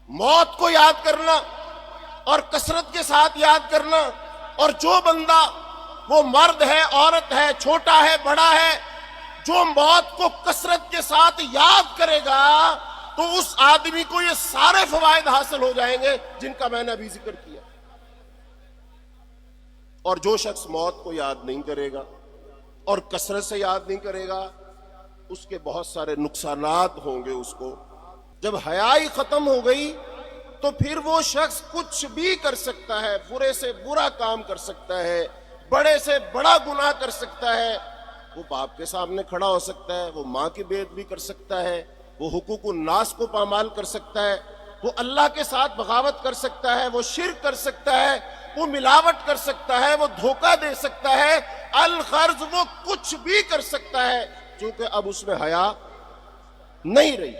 موت کو یاد کرنا اور کثرت کے ساتھ یاد کرنا، اور جو بندہ، وہ مرد ہے، عورت ہے، چھوٹا ہے، بڑا ہے، جو موت کو کثرت کے ساتھ یاد کرے گا تو اس آدمی کو یہ سارے فوائد حاصل ہو جائیں گے جن کا میں نے ابھی ذکر کیا۔ اور جو شخص موت کو یاد نہیں کرے گا اور کثرت سے یاد نہیں کرے گا، اس کے بہت سارے نقصانات ہوں گے اس کو۔ جب حیا ہی ختم ہو گئی تو پھر وہ شخص کچھ بھی کر سکتا ہے، برے سے برا کام کر سکتا ہے، بڑے سے بڑا گناہ کر سکتا ہے، وہ باپ کے سامنے کھڑا ہو سکتا ہے، وہ ماں کی بے ادبی کر سکتا ہے، وہ حقوق الناس کو پامال کر سکتا ہے، وہ اللہ کے ساتھ بغاوت کر سکتا ہے، وہ شرک کر سکتا ہے، وہ ملاوٹ کر سکتا ہے، وہ دھوکہ دے سکتا ہے، الغرض وہ کچھ بھی کر سکتا ہے، کیونکہ اب اس میں حیا نہیں رہی۔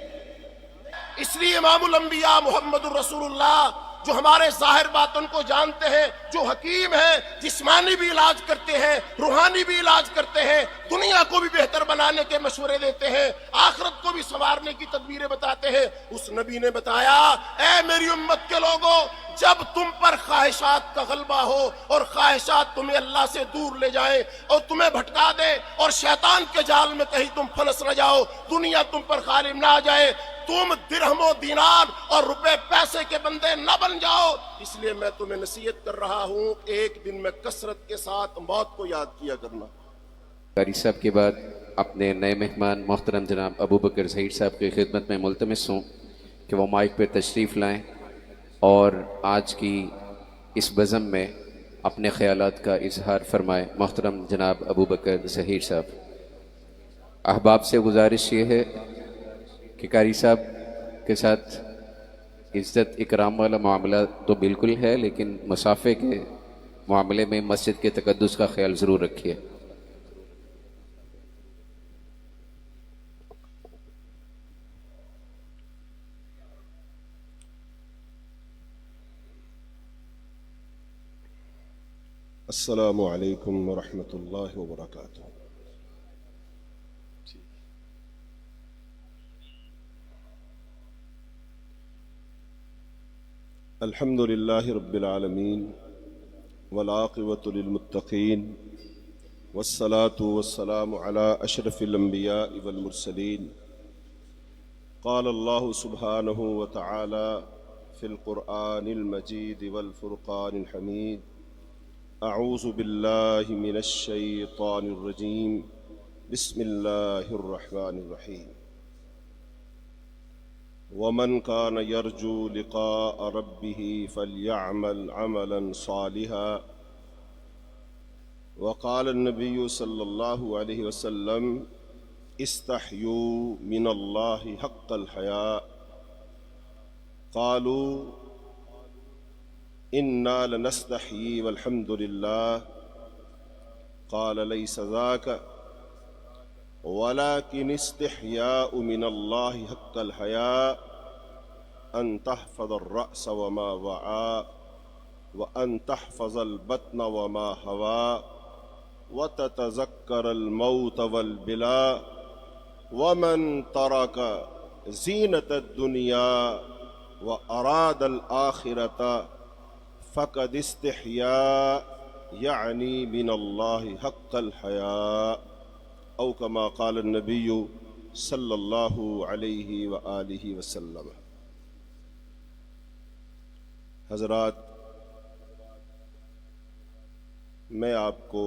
اس لیے امام الانبیاء محمد الرسول اللہ، جو ہمارے ظاہر باطن کو جانتے ہیں، جو حکیم ہیں، جسمانی بھی علاج کرتے ہیں، روحانی بھی علاج کرتے ہیں، دنیا کو بھی بہتر بنانے کے مشورے دیتے ہیں، آخرت کو بھی سنوارنے کی تدبیریں بتاتے ہیں، اس نبی نے بتایا، اے میری امت کے لوگوں، جب تم پر خواہشات کا غلبہ ہو اور خواہشات تمہیں اللہ سے دور لے جائیں اور تمہیں بھٹکا دے اور شیطان کے جال میں کہیں تم پھنس نہ جاؤ، دنیا تم پر غالب نہ آ جائے، تم درہم و دینار اور روپے پیسے کے بندے نہ بن جاؤ، اس لیے میں تمہیں نصیحت کر رہا ہوں، ایک دن میں کثرت کے ساتھ موت کو یاد کیا کرنا۔ قاری صاحب کے بعد اپنے نئے مہمان محترم جناب ابو بکر ظہیر صاحب کی خدمت میں ملتمس ہوں کہ وہ مائک پہ تشریف لائیں اور آج کی اس بزم میں اپنے خیالات کا اظہار فرمائیں۔ محترم جناب ابو بکر ظہیر صاحب، احباب سے گزارش یہ ہے کہ قاری صاحب کے ساتھ عزت اکرام والا معاملہ تو بالکل ہے، لیکن مسافے کے معاملے میں مسجد کے تقدس کا خیال ضرور رکھیے۔ السلام علیکم ورحمۃ اللہ وبرکاتہ۔ الحمد للہ رب العالمین والعاقبۃ للمتقین والصلاة والسلام علی اشرف الانبیاء والمرسلین۔ قال اللہ سبحانہ وتعالی فی القرآن المجید والفرقان الحمید، اعوذ باللہ من الشیطان الرجیم، بسم اللہ الرحمن الرحیم۔ ومن كان يرجو لقاء ربه فليعمل عملا صالحا، وقال النبي صلى الله عليه وسلم استحيوا من الله حق الحياء، قالوا إنا لنستحيي والحمد لله، قال ليس ذاك ولكن استحياء من الله حق الحياء أن تحفظ الرأس وما وعى، وأن تحفظ البطن وما هوى، وتتذكر الموت والبلاء، ومن ترك زينة الدنيا وأراد الآخرة فقد استحيا يعني من الله حق الحياء، او كما قال النبی صلی اللہ علیہ وآلہ وسلم۔ حضرات، میں آپ کو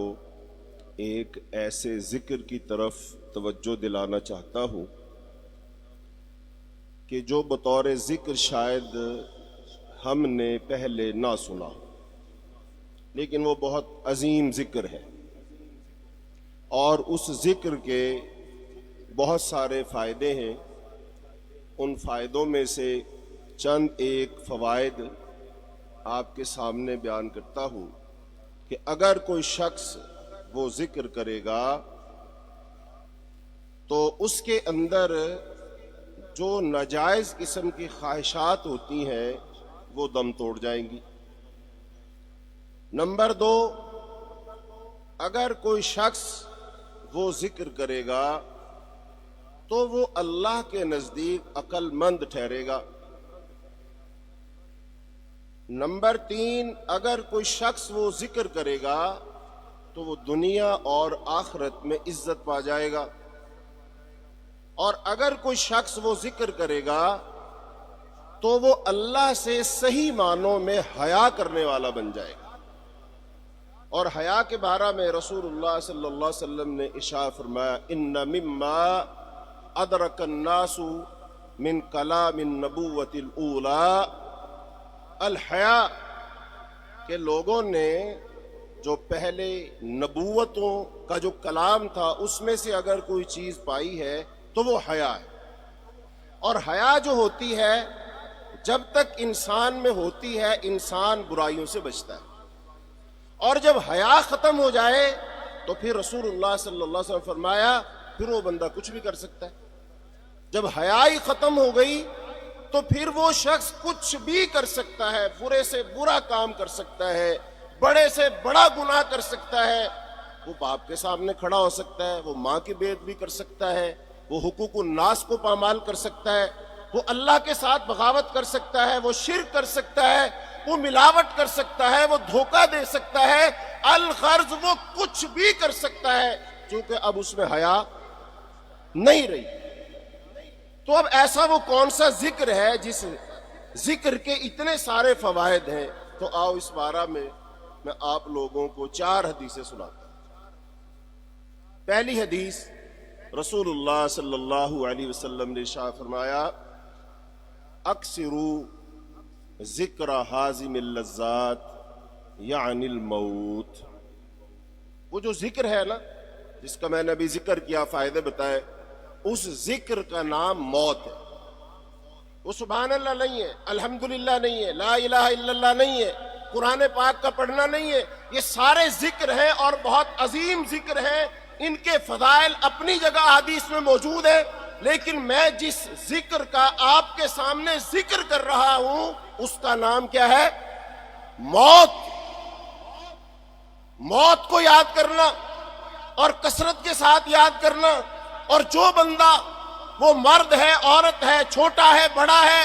ایک ایسے ذکر کی طرف توجہ دلانا چاہتا ہوں کہ جو بطور ذکر شاید ہم نے پہلے نہ سنا، لیکن وہ بہت عظیم ذکر ہے، اور اس ذکر کے بہت سارے فائدے ہیں۔ ان فائدوں میں سے چند ایک فوائد آپ کے سامنے بیان کرتا ہوں کہ اگر کوئی شخص وہ ذکر کرے گا تو اس کے اندر جو ناجائز قسم کی خواہشات ہوتی ہیں وہ دم توڑ جائیں گی۔ نمبر 2، اگر کوئی شخص وہ ذکر کرے گا تو وہ اللہ کے نزدیک عقل مند ٹھہرے گا، نمبر 3، اگر کوئی شخص وہ ذکر کرے گا تو وہ دنیا اور آخرت میں عزت پا جائے گا، اور اگر کوئی شخص وہ ذکر کرے گا تو وہ اللہ سے صحیح معنوں میں حیا کرنے والا بن جائے گا۔ اور حیا کے بارے میں رسول اللہ صلی اللہ علیہ وسلم نے ارشاد فرمایا، ان مما ادرک الناس من کلام النبوۃ الاولی الحیا، کہ لوگوں نے جو پہلے نبوتوں کا جو کلام تھا اس میں سے اگر کوئی چیز پائی ہے تو وہ حیا ہے۔ اور حیا جو ہوتی ہے جب تک انسان میں ہوتی ہے انسان برائیوں سے بچتا ہے، اور جب حیا ختم ہو جائے تو پھر رسول اللہ صلی اللہ علیہ وسلم فرمایا پھر وہ بندہ کچھ بھی کر سکتا ہے۔ جب حیا ہی ختم ہو گئی تو پھر وہ شخص کچھ بھی کر سکتا ہے، برے سے برا کام کر سکتا ہے، بڑے سے بڑا گناہ کر سکتا ہے، وہ باپ کے سامنے کھڑا ہو سکتا ہے، وہ ماں کی بے ادبی کر سکتا ہے، وہ حقوق الناس کو پامال کر سکتا ہے، وہ اللہ کے ساتھ بغاوت کر سکتا ہے، وہ شرک کر سکتا ہے، وہ ملاوٹ کر سکتا ہے، وہ دھوکہ دے سکتا ہے، الغرض وہ کچھ بھی کر سکتا ہے، چونکہ اب اس میں حیا نہیں رہی۔ تو اب ایسا وہ کون سا ذکر ہے جس ذکر کے اتنے سارے فوائد ہیں؟ تو آؤ اس بارے میں آپ لوگوں کو 4 حدیثیں سناتا ہوں۔ پہلی حدیث، رسول اللہ صلی اللہ علیہ وسلم نے ارشاد فرمایا، اکثروا ذکر حازم اللذات یعنی الموت۔ وہ جو ذکر ہے نا جس کا میں نے ابھی ذکر کیا، فائدے بتائے، اس ذکر کا نام موت ہے۔ وہ سبحان اللہ نہیں ہے، الحمدللہ نہیں ہے، لا الہ الا اللہ نہیں ہے، قرآن پاک کا پڑھنا نہیں ہے، یہ سارے ذکر ہیں اور بہت عظیم ذکر ہیں، ان کے فضائل اپنی جگہ حدیث میں موجود ہیں، لیکن میں جس ذکر کا آپ کے سامنے ذکر کر رہا ہوں اس کا نام کیا ہے؟ موت۔ موت کو یاد کرنا اور کثرت کے ساتھ یاد کرنا، اور جو بندہ، وہ مرد ہے، عورت ہے، چھوٹا ہے، بڑا ہے،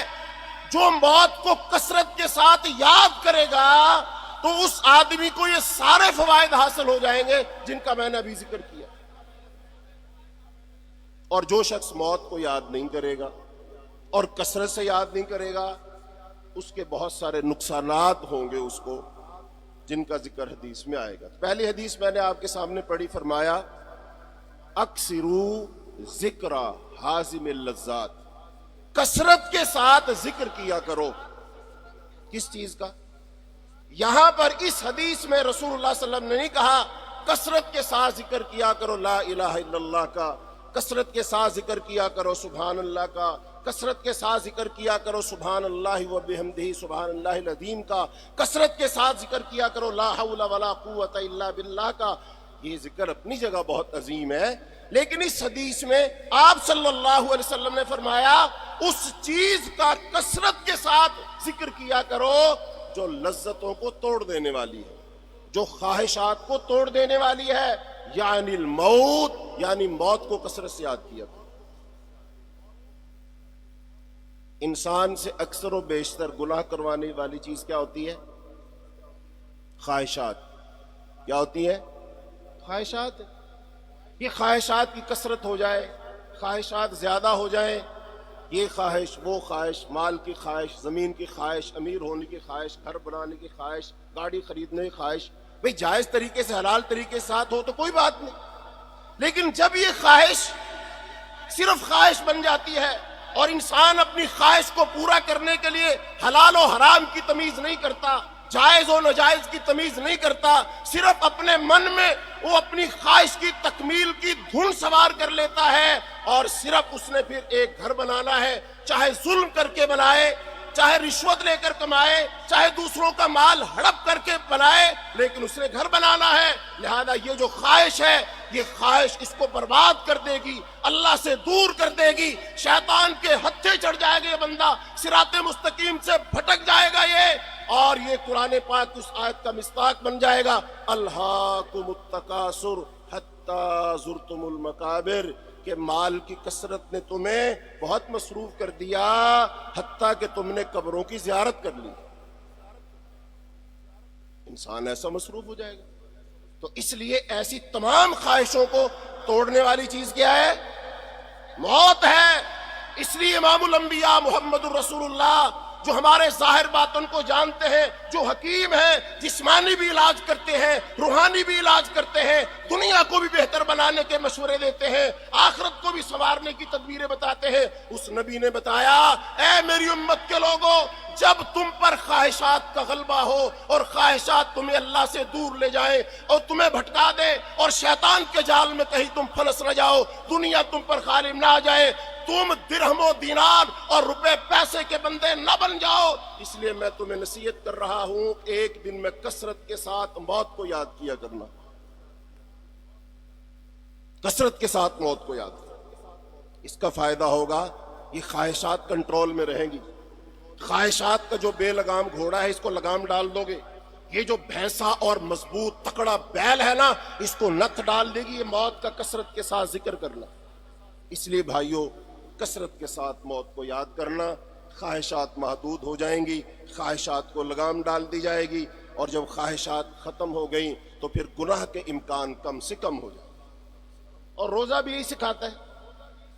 جو موت کو کثرت کے ساتھ یاد کرے گا تو اس آدمی کو یہ سارے فوائد حاصل ہو جائیں گے جن کا میں نے ابھی ذکر کیا۔ اور جو شخص موت کو یاد نہیں کرے گا اور کثرت سے یاد نہیں کرے گا اس کے بہت سارے نقصانات ہوں گے اس کو، جن کا ذکر حدیث میں آئے گا۔ پہلی حدیث میں نے آپ کے سامنے پڑھی، فرمایا اکثروا ذکر حازم اللذات، کثرت کے ساتھ ذکر کیا کرو۔ کس چیز کا؟ یہاں پر اس حدیث میں رسول اللہ صلی اللہ علیہ وسلم نے نہیں کہا کثرت کے ساتھ ذکر کیا کرو لا الہ الا اللہ کا، کثرت کے ساتھ ذکر کیا کرو سبحان اللہ کا، کثرت کے ساتھ ذکر کیا کرو سبحان اللہ و بحمدہ سبحان اللہ العظیم کا، کثرت کے ساتھ ذکر کیا کرو لا حول ولا قوت الا باللہ کا۔ یہ ذکر اپنی جگہ بہت عظیم ہے، لیکن اس حدیث میں آپ صلی اللہ علیہ وسلم نے فرمایا اس چیز کا کثرت کے ساتھ ذکر کیا کرو جو لذتوں کو توڑ دینے والی ہے، جو خواہشات کو توڑ دینے والی ہے، یعنی الموت، یعنی موت کو کثرت سے یاد کیا کرو۔ انسان سے اکثر و بیشتر گناہ کروانے والی چیز کیا ہوتی ہے؟ خواہشات۔ کیا ہوتی ہے؟ خواہشات۔ یہ خواہشات کی کثرت ہو جائے، خواہشات زیادہ ہو جائیں، یہ خواہش، وہ خواہش، مال کی خواہش، زمین کی خواہش، امیر ہونے کی خواہش، گھر بنانے کی خواہش، گاڑی خریدنے کی خواہش، بھئی جائز طریقے سے، حلال طریقے کے ساتھ ہو تو کوئی بات نہیں، لیکن جب یہ خواہش صرف خواہش بن جاتی ہے اور انسان اپنی خواہش کو پورا کرنے کے لیے حلال و حرام کی تمیز نہیں کرتا، جائز و ناجائز کی تمیز نہیں کرتا، صرف اپنے من میں وہ اپنی خواہش کی تکمیل کی دھن سوار کر لیتا ہے، اور صرف اس نے پھر ایک گھر بنانا ہے، چاہے ظلم کر کے بنائے، چاہے رشوت لے کر کمائے، چاہے دوسروں کا مال ہڑپ کر کے بنائے، لیکن اس نے گھر بنانا ہے۔ لہذا یہ جو خواہش ہے، یہ خواہش اس کو برباد کر دے گی، اللہ سے دور کر دے گی، شیطان کے ہتھے چڑھ جائے گا یہ بندہ، صراط مستقیم سے بھٹک جائے گا یہ، اور یہ قرآن پاک اس آیت کا مصداق بن جائے گا، الہاکم التکاثر حتی زرتم المقابر، کہ مال کی کثرت نے تمہیں بہت مصروف کر دیا حتیٰ کہ تم نے قبروں کی زیارت کر لی۔ انسان ایسا مصروف ہو جائے گا. تو اس لیے ایسی تمام خواہشوں کو توڑنے والی چیز کیا ہے؟ موت ہے. اس لیے امام الانبیاء محمد الرسول اللہ جو ہمارے ظاہر باطن کو جانتے ہیں، جو حکیم ہیں، جسمانی بھی علاج کرتے ہیں، روحانی بھی علاج کرتے ہیں، دنیا کو بھی بہتر بنانے کے مشورے دیتے ہیں، آخرت کو بھی سنوارنے کی تدبیریں بتاتے ہیں، اس نبی نے بتایا اے میری امت کے لوگوں، جب تم پر خواہشات کا غلبہ ہو اور خواہشات تمہیں اللہ سے دور لے جائیں اور تمہیں بھٹکا دے اور شیطان کے جال میں کہیں تم پھنس نہ جاؤ، دنیا تم پر غالب نہ آ جائے، تم درہم و دینار اور روپے پیسے کے بندے نہ بن جاؤ، اس لیے میں تمہیں نصیحت کر رہا ہوں ایک دن میں کثرت کے ساتھ موت کو یاد کیا کرنا. کثرت کے ساتھ موت کو یاد کرنا. اس کا فائدہ ہوگا یہ خواہشات کنٹرول میں رہیں گی. خواہشات کا جو بے لگام گھوڑا ہے اس کو لگام ڈال دو گے. یہ جو بھینسا اور مضبوط تکڑا بیل ہے نا، اس کو نتھ ڈال دے گی. یہ موت کا کثرت کے ساتھ ذکر کرنا. اس لیے بھائیوں، کثرت کے ساتھ موت کو یاد کرنا. خواہشات محدود ہو جائیں گی، خواہشات کو لگام ڈال دی جائے گی، اور جب خواہشات ختم ہو گئیں تو پھر گناہ کے امکان کم سے کم ہو جائیں. اور روزہ بھی یہی سکھاتا ہے.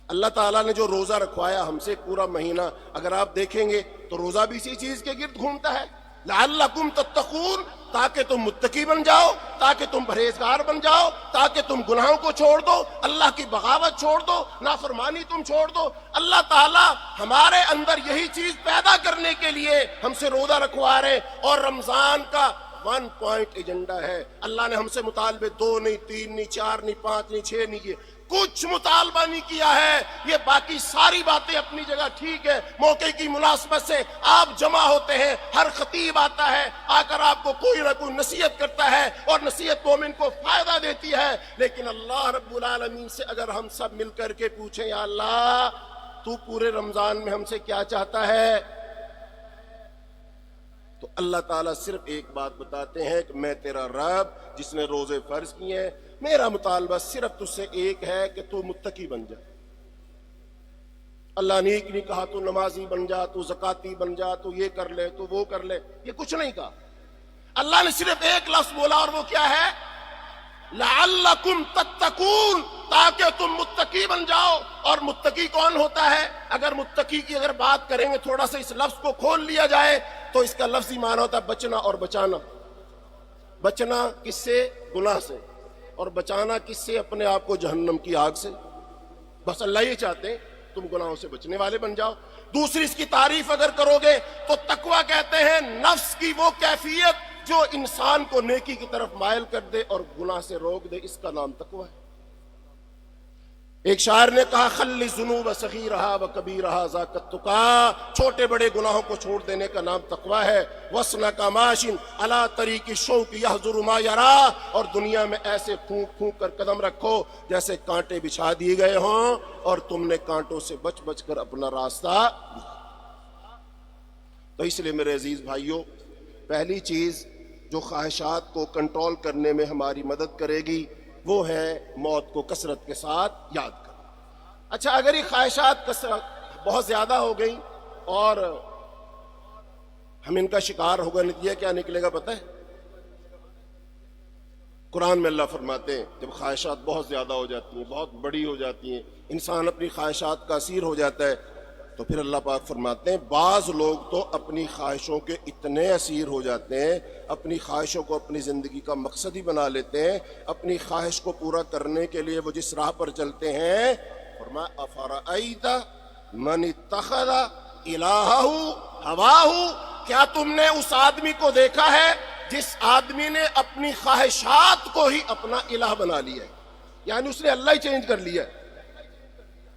اللہ تعالیٰ نے جو روزہ رکھوایا ہم سے پورا مہینہ، اگر آپ دیکھیں گے تو روزہ بھی اسی چیز کے گرد گھومتا ہے. لعلکم تتقون، تاکہ تم متقی بن جاؤ، تاکہ تم پرہیزگار بن جاؤ، تاکہ تم گناہوں کو چھوڑ دو، اللہ کی بغاوت چھوڑ دو، نافرمانی تم چھوڑ دو. اللہ تعالیٰ ہمارے اندر یہی چیز پیدا کرنے کے لیے ہم سے روزہ رکھوا رہے. اور رمضان کا 1 پوائنٹ ایجنڈا ہے. اللہ نے ہم سے مطالبے 2 نہیں، 3 نہیں، 4 نہیں، 5 نہیں، 6 نہیں کیے، کچھ مطالبہ نہیں کیا ہے. یہ باقی ساری باتیں اپنی جگہ ٹھیک ہے. موقع کی مناسبت سے آپ جمع ہوتے ہیں، ہر خطیب آتا ہے، آ کر آپ کو کوئی نہ کوئی نصیحت کرتا ہے، اور نصیحت مومن کو فائدہ دیتی ہے. لیکن اللہ رب العالمین سے اگر ہم سب مل کر کے پوچھیں یا اللہ تو پورے رمضان میں ہم سے کیا چاہتا ہے، تو اللہ تعالیٰ صرف ایک بات بتاتے ہیں کہ میں تیرا رب جس نے روزے فرض کیے ہیں، میرا مطالبہ صرف تجھ سے ایک ہے کہ تو متقی بن جا. اللہ نے ایک نہیں کہا تو نمازی بن جا، تو زکاتی بن جا، تو یہ کر لے، تو وہ کر لے، یہ کچھ نہیں کہا. اللہ نے صرف ایک لفظ بولا، اور وہ کیا ہے؟ لعلکم تتقون، تاکہ تم متقی بن جاؤ. اور متقی کون ہوتا ہے؟ اگر متقی کی اگر بات کریں گے، تھوڑا سا اس لفظ کو کھول لیا جائے تو اس کا لفظی معنی ہوتا ہے بچنا اور بچانا. بچنا کس سے؟ گناہ سے. اور بچانا کس سے؟ اپنے آپ کو جہنم کی آگ سے. بس اللہ یہ چاہتے ہیں تم گناہوں سے بچنے والے بن جاؤ. دوسری اس کی تعریف اگر کرو گے تو تقویٰ کہتے ہیں نفس کی وہ کیفیت جو انسان کو نیکی کی طرف مائل کر دے اور گناہ سے روک دے، اس کا نام تقویٰ ہے. ایک شاعر نے کہا خلی ذنوب صغیرہا و کبیرہا ذاک التقیٰ، چھوٹے بڑے گناہوں کو چھوڑ دینے کا نام تقویٰ ہے. وَاسْنَکَ مَاشٍ عَلَىٰ طَرِیقِ الشَّوْقِ يَحْذُرُ مَا يَرَىٰ، اور دنیا میں ایسے پھونک پھونک کر قدم رکھو جیسے کانٹے بچھا دیے گئے ہوں، اور تم نے کانٹوں سے بچ بچ کر اپنا راستہ. تو اس لیے میرے عزیز بھائیوں، پہلی چیز جو خواہشات کو کنٹرول کرنے میں ہماری مدد کرے گی وہ ہے موت کو کثرت کے ساتھ یاد کرنا. اچھا، اگر یہ خواہشات بہت زیادہ ہو گئی اور ہم ان کا شکار ہو گئے، نتیجہ کیا نکلے گا پتہ ہے؟ قرآن میں اللہ فرماتے ہیں جب خواہشات بہت زیادہ ہو جاتی ہیں، بہت بڑی ہو جاتی ہیں، انسان اپنی خواہشات کا اسیر ہو جاتا ہے، تو پھر اللہ پاک فرماتے ہیں بعض لوگ تو اپنی خواہشوں کے اتنے اسیر ہو جاتے ہیں، اپنی خواہشوں کو اپنی زندگی کا مقصد ہی بنا لیتے ہیں، اپنی خواہش کو پورا کرنے کے لیے وہ جس راہ پر چلتے ہیں، فرمایا افرأیت من اتخذ الہہ ہواہ، کیا تم نے اس آدمی کو دیکھا ہے جس آدمی نے اپنی خواہشات کو ہی اپنا الہ بنا لیا ہے؟ یعنی اس نے اللہ ہی چینج کر لیا ہے.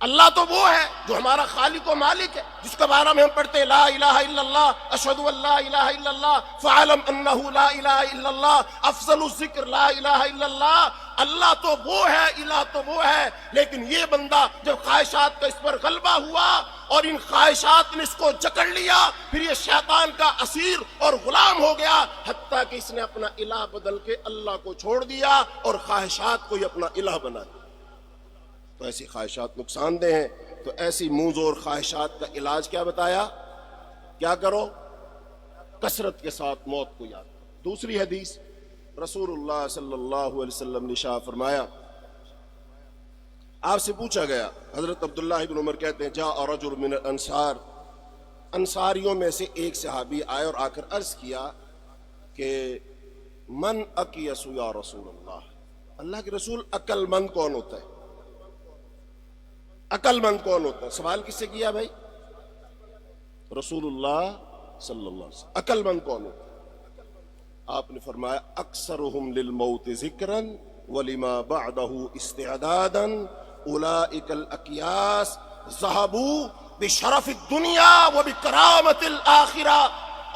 اللہ تو وہ ہے جو ہمارا خالق و مالک ہے، جس کے بارے میں ہم پڑھتے ہیں لا الہ الا اللہ، اشہد ان لا الہ الا اللہ، فاعلم انہ لا الہ الا اللہ، افضل الذکر لا الہ الا اللہ. اللہ تو وہ ہے، الہ تو وہ ہے، لیکن یہ بندہ جب خواہشات کا اس پر غلبہ ہوا اور ان خواہشات نے اس کو جکڑ لیا، پھر یہ شیطان کا اسیر اور غلام ہو گیا، حتیٰ کہ اس نے اپنا الہ بدل کے اللہ کو چھوڑ دیا اور خواہشات کو ہی اپنا الہ بنا دیا. تو ایسی خواہشات نقصان دہ ہیں. تو ایسی منہ زور خواہشات کا علاج کیا بتایا؟ کیا کرو؟ کثرت کے ساتھ موت کو یاد کرو. دوسری حدیث رسول اللہ صلی اللہ علیہ وسلم نے ارشاد فرمایا، آپ سے پوچھا گیا، حضرت عبداللہ ابن عمر کہتے ہیں جاء رجل من الانصار، انصاریوں میں سے ایک صحابی آئے اور آ کر عرض کیا کہ من اکیس یا رسول اللہ، اللہ کے رسول عقل مند کون ہوتا ہے؟ عقل مند کون ہوتا ہے؟ سوال کس سے کیا بھائی؟ رسول اللہ صلی اللہ علیہ وسلم، عقل مند کون ہوتا ہے؟ آپ نے فرمایا اکثرہم للموت ذکرا ولما بعدہ استعدادا اولئک الاکیاس ذہبوا بشرف الدنیا وبکرامت الآخرہ۔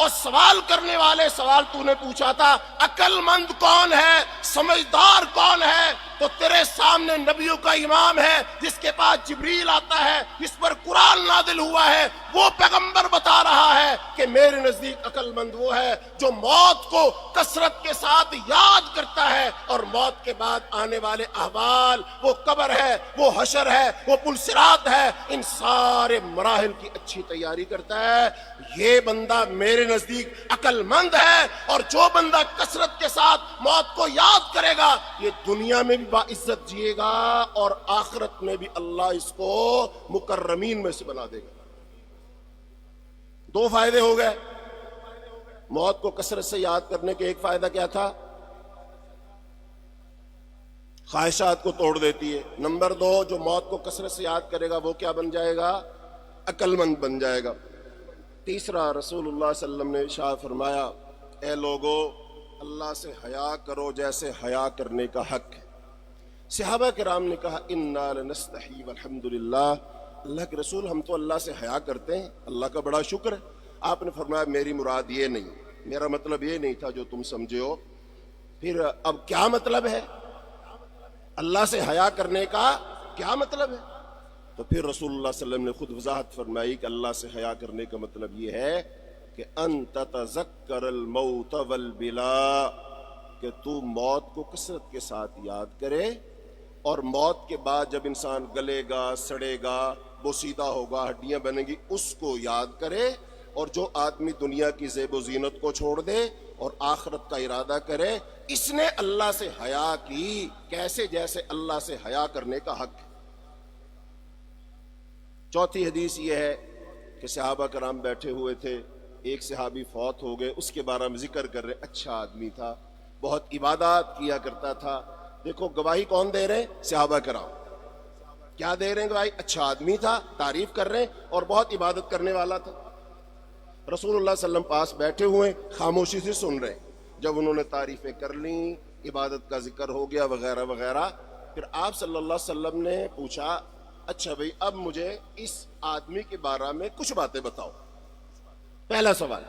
اور سوال کرنے والے، سوال تو نے پوچھا تھا عقل مند کون ہے، سمجھدار کون ہے، تو تیرے سامنے نبیوں کا امام ہے جس کے پاس جبریل آتا ہے، جس پر قرآن نازل ہوا ہے، وہ پیغمبر بتا رہا ہے کہ میرے نزدیک عقل مند وہ ہے جو موت کو کثرت کے ساتھ یاد کرتا ہے، اور موت کے بعد آنے والے احوال، وہ قبر ہے، وہ حشر ہے، وہ پل صراط ہے، ان سارے مراحل کی اچھی تیاری کرتا ہے۔ یہ بندہ میرے نزدیک عقل مند ہے، اور جو بندہ کثرت کے ساتھ موت کو یاد کرے گا یہ دنیا میں بھی باعزت جیے گا اور آخرت میں بھی اللہ اس کو مکرمین میں سے بنا دے گا۔ دو فائدے ہو گئے موت کو کثرت سے یاد کرنے کے۔ ایک فائدہ کیا تھا؟ خواہشات کو توڑ دیتی ہے۔ نمبر دو، جو موت کو کثرت سے یاد کرے گا وہ کیا بن جائے گا؟ عقل مند بن جائے گا۔ تیسرا، رسول اللہ صلی اللہ علیہ وسلم نے ارشاد فرمایا اے لوگو اللہ سے حیا کرو جیسے حیا کرنے کا حق ہے۔ صحابہ کرام نے کہا انا لنستحی والحمدللہ، اللہ کے رسول ہم تو اللہ سے حیا کرتے ہیں، اللہ کا بڑا شکر ہے۔ آپ نے فرمایا میری مراد یہ نہیں، میرا مطلب یہ نہیں تھا جو تم سمجھے ہو۔ پھر اب کیا مطلب ہے اللہ سے حیا کرنے کا؟ کیا مطلب ہے؟ تو پھر رسول اللہ صلی اللہ علیہ وسلم نے خود وضاحت فرمائی کہ اللہ سے حیا کرنے کا مطلب یہ ہے کہ ان تتذکر الموت والبلا، کہ تو موت کو کثرت کے ساتھ یاد کرے، اور موت کے بعد جب انسان گلے گا، سڑے گا، بوسیدہ ہوگا، ہڈیاں بنیں گی، اس کو یاد کرے۔ اور جو آدمی دنیا کی زیب و زینت کو چھوڑ دے اور آخرت کا ارادہ کرے، اس نے اللہ سے حیا کی، کیسے؟ جیسے اللہ سے حیا کرنے کا حق ہے۔ چوتھی حدیث یہ ہے کہ صحابہ کرام بیٹھے ہوئے تھے، ایک صحابی فوت ہو گئے، اس کے بارے میں ذکر کر رہے، اچھا آدمی تھا، بہت عبادات کیا کرتا تھا۔ دیکھو گواہی کون دے رہے ہیں؟ صحابہ کرام۔ کیا دے رہے ہیں گواہی؟ اچھا آدمی تھا، تعریف کر رہے ہیں، اور بہت عبادت کرنے والا تھا۔ رسول اللہ صلی اللہ علیہ وسلم پاس بیٹھے ہوئے خاموشی سے سن رہے ہیں۔ جب انہوں نے تعریفیں کر لیں، عبادت کا ذکر ہو گیا وغیرہ وغیرہ، پھر آپ صلی اللہ علیہ وسلم نے پوچھا اچھا بھئی اب مجھے اس آدمی کے بارے میں کچھ باتیں بتاؤ۔ پہلا سوال،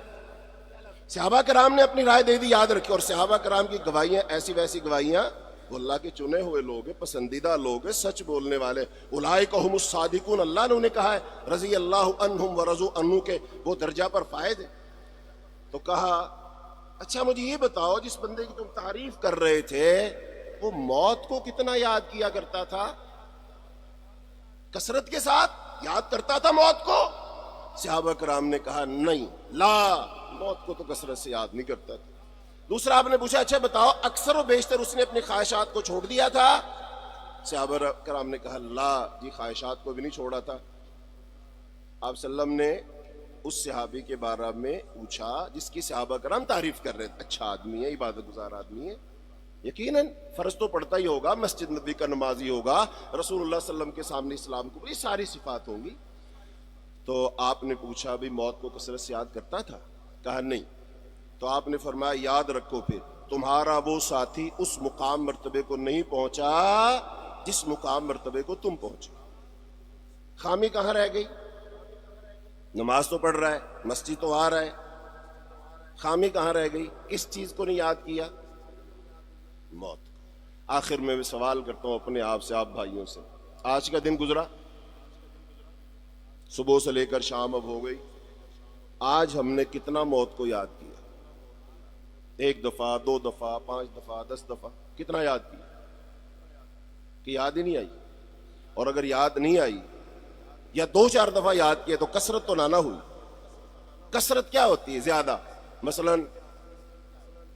صحابہ کرام نے اپنی رائے دے دی، یاد رکھیں، اور صحابہ کرام کی گواہیاں ایسی ویسی گواہیاں، وہ اللہ کے چنے ہوئے لوگ ہیں، پسندیدہ لوگ ہیں، سچ بولنے والے، اولئک هم الصادقون، اللہ نے انہیں کہا ہے رضی اللہ عنہم ورضوا عنہ کے وہ درجہ پر فائز ہیں۔ تو کہا اچھا مجھے یہ بتاؤ جس بندے کی تم تعریف کر رہے تھے وہ موت کو کتنا یاد کیا کرتا تھا؟ کثرت کے ساتھ یاد کرتا تھا موت کو؟ صحابہ کرام نے کہا نہیں، لا، موت کو تو کثرت سے یاد نہیں کرتا تھا۔ دوسرا آپ نے پوچھا اچھا بتاؤ اکثر و بیشتر اس نے اپنی خواہشات کو چھوڑ دیا تھا؟ صحابہ کرام نے کہا لا جی، خواہشات کو بھی نہیں چھوڑا تھا۔ آپ صلی اللہ علیہ وسلم نے اس صحابی کے بارے میں پوچھا جس کی صحابہ کرام تعریف کر رہے تھے، اچھا آدمی ہے، عبادت گزار آدمی ہے، یقیناً فرض تو پڑھتا ہی ہوگا، مسجد نبی کا نمازی ہوگا، رسول اللہ صلی اللہ علیہ وسلم کے سامنے اسلام کو، یہ ساری صفات ہوں گی۔ تو آپ نے پوچھا بھی موت کو کثرت سے یاد کرتا تھا؟ کہا نہیں۔ تو آپ نے فرمایا یاد رکھو پھر تمہارا وہ ساتھی اس مقام مرتبے کو نہیں پہنچا جس مقام مرتبے کو تم پہنچے۔ خامی کہاں رہ گئی؟ نماز تو پڑھ رہا ہے، مسجد تو آ رہا ہے، خامی کہاں رہ گئی؟ کس چیز کو نہیں یاد کیا؟ موت کو۔ آخر میں بھی سوال کرتا ہوں اپنے آپ سے، آپ بھائیوں سے، آج کا دن گزرا، صبح سے لے کر شام اب ہو گئی، آج ہم نے کتنا موت کو یاد کیا؟ ایک دفعہ، دو دفعہ، 5 دفعہ، 10 دفعہ، کتنا یاد کیا؟ کہ یاد ہی نہیں آئی؟ اور اگر یاد نہیں آئی یا 2-4 دفعہ یاد کیا تو کثرت تو نہ ہوئی۔ کثرت کیا ہوتی ہے؟ زیادہ، مثلا